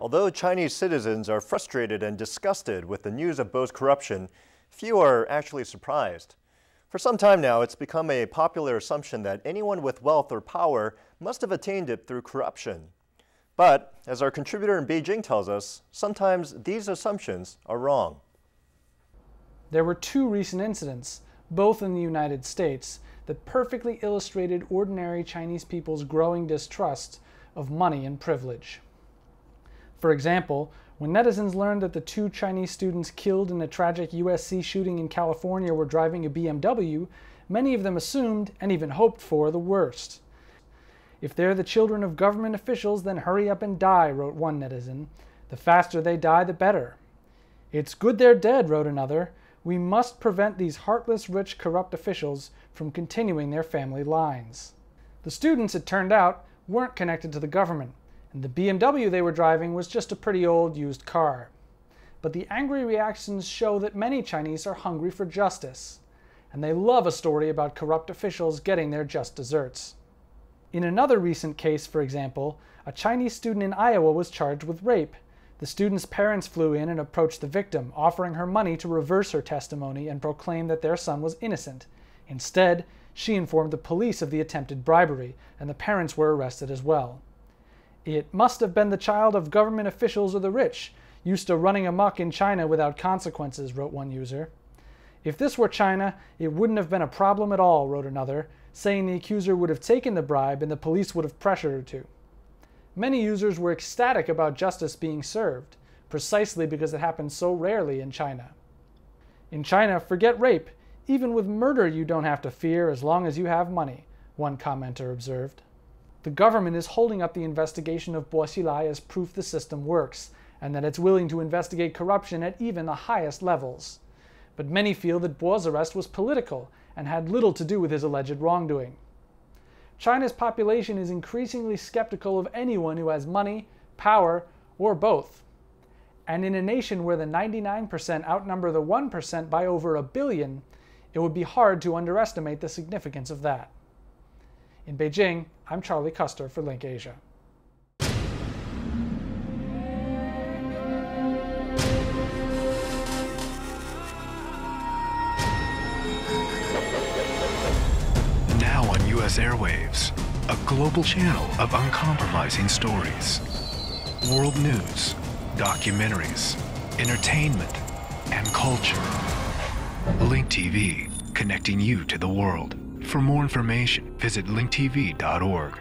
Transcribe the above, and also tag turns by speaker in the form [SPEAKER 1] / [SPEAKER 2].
[SPEAKER 1] Although Chinese citizens are frustrated and disgusted with the news of Bo's corruption, few are actually surprised. For some time now, it's become a popular assumption that anyone with wealth or power must have attained it through corruption. But, as our contributor in Beijing tells us, sometimes these assumptions are wrong.
[SPEAKER 2] There were two recent incidents, both in the United States, that perfectly illustrated ordinary Chinese people's growing distrust of money and privilege. For example, when netizens learned that the two Chinese students killed in a tragic USC shooting in California were driving a BMW, many of them assumed, and even hoped for, the worst. "If they're the children of government officials, then hurry up and die," wrote one netizen. "The faster they die, the better." "It's good they're dead," wrote another. "We must prevent these heartless, rich, corrupt officials from continuing their family lines." The students, it turned out, weren't connected to the government, and the BMW they were driving was just a pretty old used car. But the angry reactions show that many Chinese are hungry for justice, and they love a story about corrupt officials getting their just desserts. In another recent case, for example, a Chinese student in Iowa was charged with rape. The student's parents flew in and approached the victim, offering her money to reverse her testimony and proclaim that their son was innocent. Instead, she informed the police of the attempted bribery, and the parents were arrested as well. "It must have been the child of government officials or the rich, used to running amok in China without consequences," wrote one user. "If this were China, it wouldn't have been a problem at all," wrote another, saying the accuser would have taken the bribe and the police would have pressured her to. Many users were ecstatic about justice being served, precisely because it happens so rarely in China. "In China, forget rape. Even with murder you don't have to fear as long as you have money," one commenter observed. The government is holding up the investigation of Bo Xilai as proof the system works, and that it's willing to investigate corruption at even the highest levels. But many feel that Bo's arrest was political and had little to do with his alleged wrongdoing. China's population is increasingly skeptical of anyone who has money, power, or both. And in a nation where the 99% outnumber the 1% by over 1 billion, it would be hard to underestimate the significance of that. In Beijing, I'm Charlie Custer for LinkAsia.
[SPEAKER 3] Now on U.S. airwaves, a global channel of uncompromising stories. World news, documentaries, entertainment, and culture. Link TV, connecting you to the world. For more information, visit linktv.org.